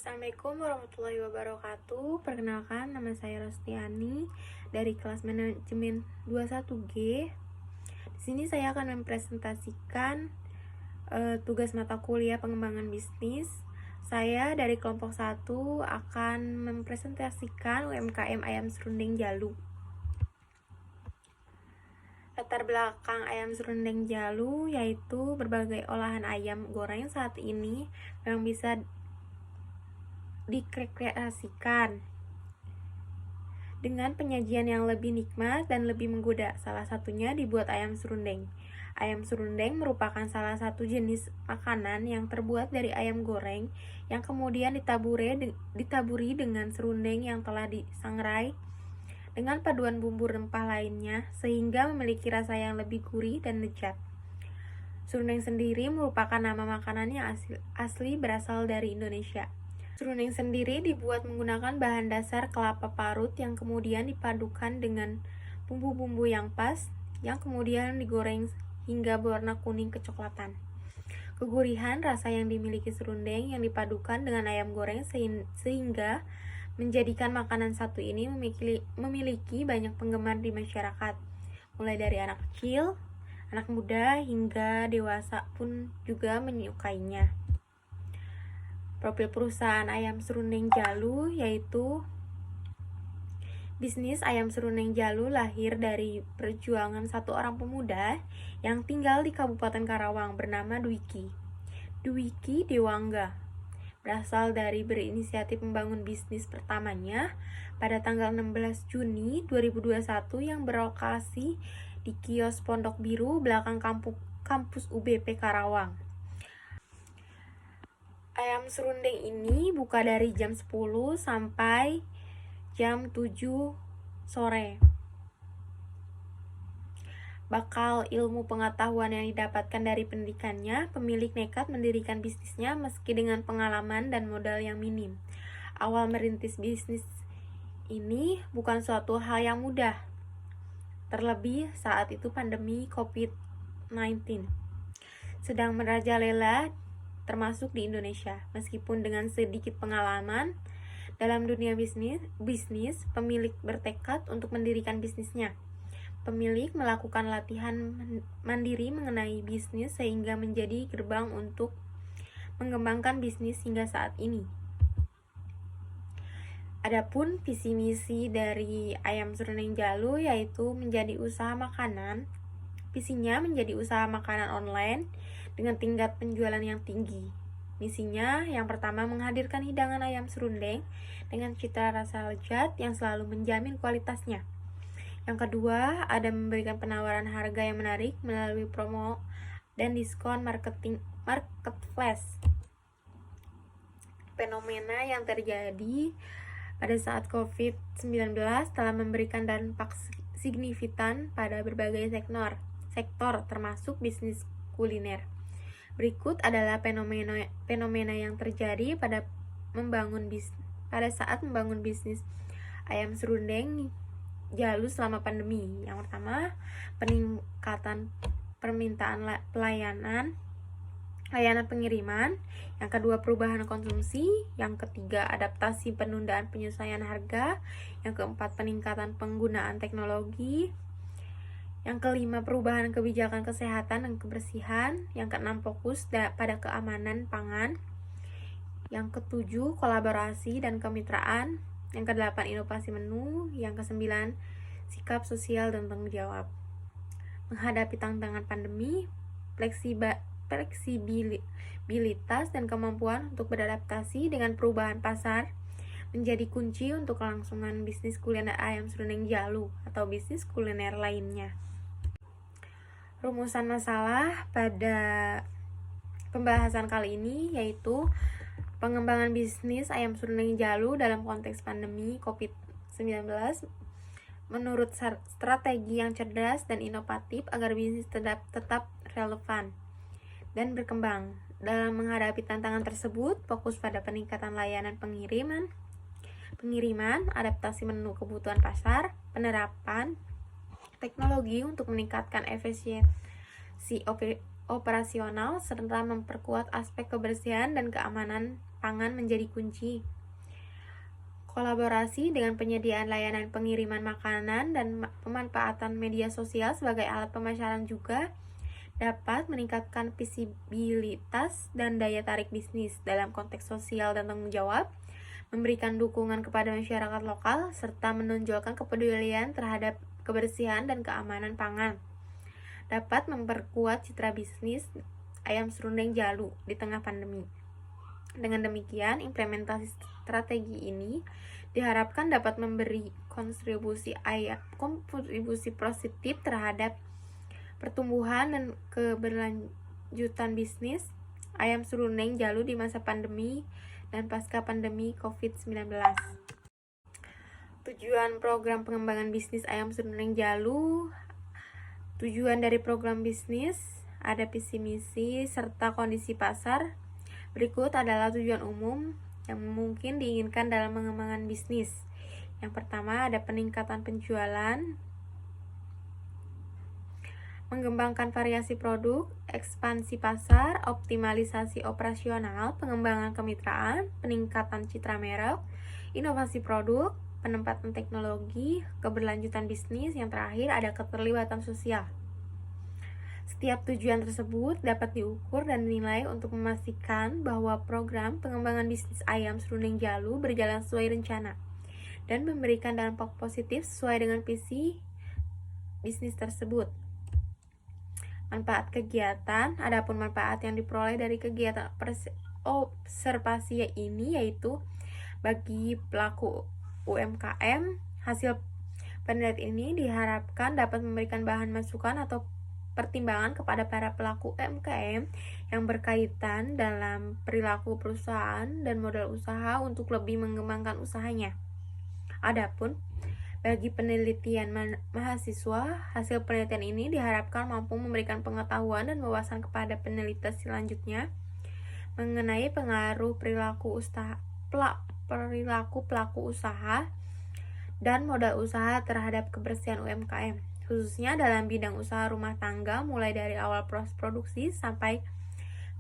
Assalamualaikum warahmatullahi wabarakatuh. Perkenalkan, nama saya Rostiani dari kelas manajemen 21G. Di sini saya akan mempresentasikan tugas mata kuliah pengembangan bisnis. Saya dari kelompok 1 akan mempresentasikan UMKM Ayam Serundeng Jalu. Latar belakang ayam serundeng Jalu yaitu berbagai olahan ayam goreng saat ini yang bisa dikreasikan dengan penyajian yang lebih nikmat dan lebih menggoda. Salah satunya dibuat ayam serundeng. Ayam serundeng merupakan salah satu jenis makanan yang terbuat dari ayam goreng yang kemudian ditaburi dengan serundeng yang telah disangrai dengan paduan bumbu rempah lainnya sehingga memiliki rasa yang lebih gurih dan lezat. Serundeng sendiri merupakan nama makanan yang asli berasal dari Indonesia. Serundeng sendiri dibuat menggunakan bahan dasar kelapa parut yang kemudian dipadukan dengan bumbu-bumbu yang pas, yang kemudian digoreng hingga berwarna kuning kecoklatan. Kegurihan rasa yang dimiliki serundeng yang dipadukan dengan ayam goreng sehingga menjadikan makanan satu ini memiliki banyak penggemar di masyarakat, mulai dari anak kecil, anak muda, hingga dewasa pun juga menyukainya. Profil perusahaan ayam serundeng Jalu yaitu bisnis ayam serundeng Jalu lahir dari perjuangan satu orang pemuda yang tinggal di Kabupaten Karawang bernama Dwiki Dewangga. Berasal dari berinisiatif membangun bisnis pertamanya pada tanggal 16 Juni 2021 yang berlokasi di kios Pondok Biru belakang kampus UBP Karawang. Ayam serundeng ini buka dari jam 10 sampai jam 7 sore. Bakal ilmu pengetahuan yang didapatkan dari pendidikannya, pemilik nekat mendirikan bisnisnya meski dengan pengalaman dan modal yang minim. Awal merintis bisnis ini bukan suatu hal yang mudah, terlebih saat itu pandemi COVID-19 sedang merajalela termasuk di Indonesia. Meskipun dengan sedikit pengalaman dalam dunia bisnis, pemilik bertekad untuk mendirikan bisnisnya. Pemilik melakukan latihan mandiri mengenai bisnis sehingga menjadi gerbang untuk mengembangkan bisnis hingga saat ini. Adapun visi misi dari ayam serundeng Jalu yaitu menjadi usaha makanan. Visinya menjadi usaha makanan online dengan tingkat penjualan yang tinggi. Misinya yang pertama menghadirkan hidangan ayam serundeng dengan cita rasa lezat yang selalu menjamin kualitasnya. Yang kedua, ada memberikan penawaran harga yang menarik melalui promo dan diskon market flash. Fenomena yang terjadi pada saat COVID-19 telah memberikan dampak signifikan pada berbagai sektor termasuk bisnis kuliner. Berikut adalah fenomena yang terjadi pada saat membangun bisnis ayam serundeng Jalu selama pandemi. Yang pertama, peningkatan permintaan layanan pengiriman. Yang kedua, perubahan konsumsi. Yang ketiga, adaptasi penundaan penyesuaian harga. Yang keempat, peningkatan penggunaan teknologi. Yang kelima, perubahan kebijakan kesehatan dan kebersihan. Yang keenam, fokus pada keamanan pangan. Yang ketujuh, kolaborasi dan kemitraan. Yang kedelapan, inovasi menu. Yang kesembilan, sikap sosial dan tanggung jawab. Menghadapi tantangan pandemi, fleksibilitas dan kemampuan untuk beradaptasi dengan perubahan pasar menjadi kunci untuk kelangsungan bisnis kuliner ayam serundeng Jalu atau bisnis kuliner lainnya. Rumusan masalah pada pembahasan kali ini yaitu pengembangan bisnis ayam serundeng Jalu dalam konteks pandemi COVID-19 menurut strategi yang cerdas dan inovatif agar bisnis tetap relevan dan berkembang. Dalam menghadapi tantangan tersebut, fokus pada peningkatan layanan pengiriman, adaptasi menu kebutuhan pasar, penerapan teknologi untuk meningkatkan efisiensi operasional, serta memperkuat aspek kebersihan dan keamanan pangan menjadi kunci. Kolaborasi dengan penyediaan layanan pengiriman makanan dan pemanfaatan media sosial sebagai alat pemasaran juga dapat meningkatkan visibilitas dan daya tarik bisnis dalam konteks sosial dan tanggung jawab, memberikan dukungan kepada masyarakat lokal, serta menonjolkan kepedulian terhadap kebersihan dan keamanan pangan. Dapat memperkuat citra bisnis ayam serundeng Jalu di tengah pandemi. Dengan demikian, implementasi strategi ini diharapkan dapat memberi kontribusi positif terhadap pertumbuhan dan keberlanjutan bisnis ayam serundeng Jalu di masa pandemi dan pasca pandemi COVID-19. Tujuan program pengembangan bisnis ayam serundeng Jalu. Tujuan dari program bisnis ada visi misi serta kondisi pasar. Berikut adalah tujuan umum yang mungkin diinginkan dalam pengembangan bisnis. Yang pertama ada peningkatan penjualan, mengembangkan variasi produk, ekspansi pasar, optimalisasi operasional, pengembangan kemitraan, peningkatan citra merek, inovasi produk, penempatan teknologi, keberlanjutan bisnis. Yang terakhir ada keterlibatan sosial. Setiap tujuan tersebut dapat diukur dan dinilai untuk memastikan bahwa program pengembangan bisnis ayam serundeng Jalu berjalan sesuai rencana dan memberikan dampak positif sesuai dengan visi bisnis tersebut. Manfaat kegiatan, adapun manfaat yang diperoleh dari kegiatan observasi ini yaitu bagi pelaku UMKM, hasil penelitian ini diharapkan dapat memberikan bahan masukan atau pertimbangan kepada para pelaku UMKM yang berkaitan dalam perilaku perusahaan dan modal usaha untuk lebih mengembangkan usahanya. Adapun bagi penelitian mahasiswa, hasil penelitian ini diharapkan mampu memberikan pengetahuan dan wawasan kepada peneliti selanjutnya mengenai pengaruh perilaku pelaku usaha dan modal usaha terhadap kebersihan UMKM, khususnya dalam bidang usaha rumah tangga mulai dari awal proses produksi sampai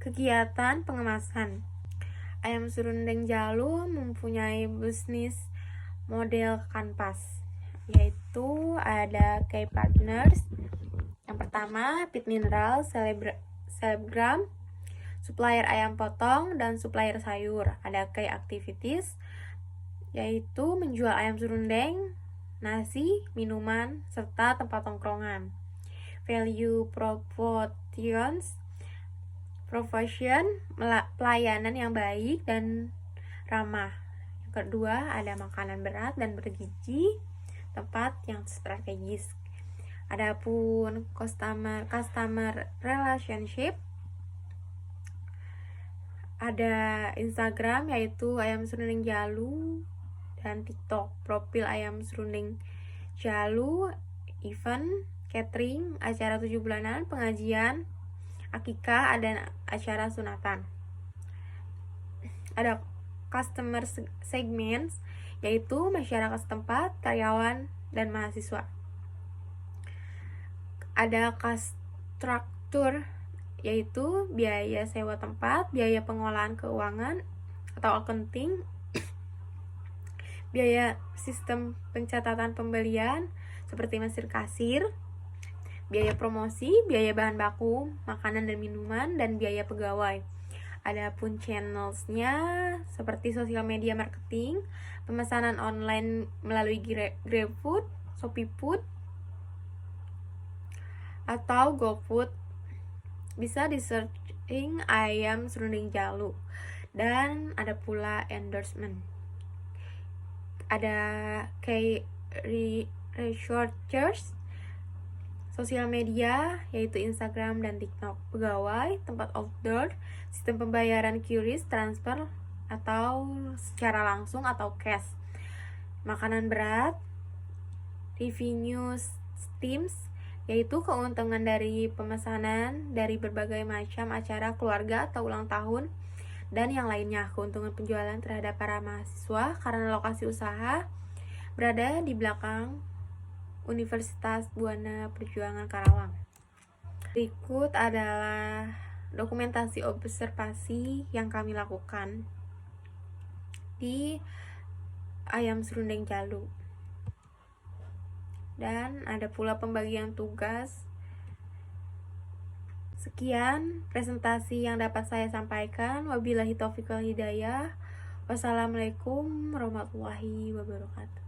kegiatan pengemasan. Ayam serundeng Jalu mempunyai bisnis model kanvas, yaitu ada key partners. Yang pertama, Pit Mineral, Selebgram, supplier ayam potong, dan supplier sayur. Ada key activities, yaitu menjual ayam serundeng, nasi, minuman, serta tempat tongkrongan. Value provision, pelayanan yang baik dan ramah. Yang kedua, ada makanan berat dan bergizi, tempat yang strategis. Adapun customer relationship, ada Instagram yaitu ayam serundeng Jalu, dan TikTok, profil ayam serundeng Jalu, event, catering, acara 7 bulanan, pengajian, akikah, dan acara sunatan. Ada customer segments, yaitu masyarakat setempat, karyawan, dan mahasiswa. Ada cost structure, yaitu biaya sewa tempat, biaya pengolahan keuangan atau accounting, biaya sistem pencatatan pembelian seperti mesin kasir, biaya promosi, biaya bahan baku, makanan dan minuman, dan biaya pegawai. Adapun channelsnya seperti sosial media marketing, pemesanan online melalui GrabFood, ShopeeFood, atau GoFood. Bisa di searching ayam serundeng Jalu. Dan ada pula endorsement. Ada key researchers, sosial media yaitu Instagram dan TikTok, pegawai, tempat outdoor, sistem pembayaran QRIS, transfer atau secara langsung atau cash, makanan berat, revenue streams yaitu keuntungan dari pemesanan dari berbagai macam acara keluarga atau ulang tahun dan yang lainnya. Keuntungan penjualan terhadap para mahasiswa karena lokasi usaha berada di belakang Universitas Buana Perjuangan Karawang. Berikut adalah dokumentasi observasi yang kami lakukan. di ayam serundeng Jalu. Dan ada pula pembagian tugas. Sekian presentasi yang dapat saya sampaikan. Wabillahi taufiq wal hidayah. Wassalamualaikum warahmatullahi wabarakatuh.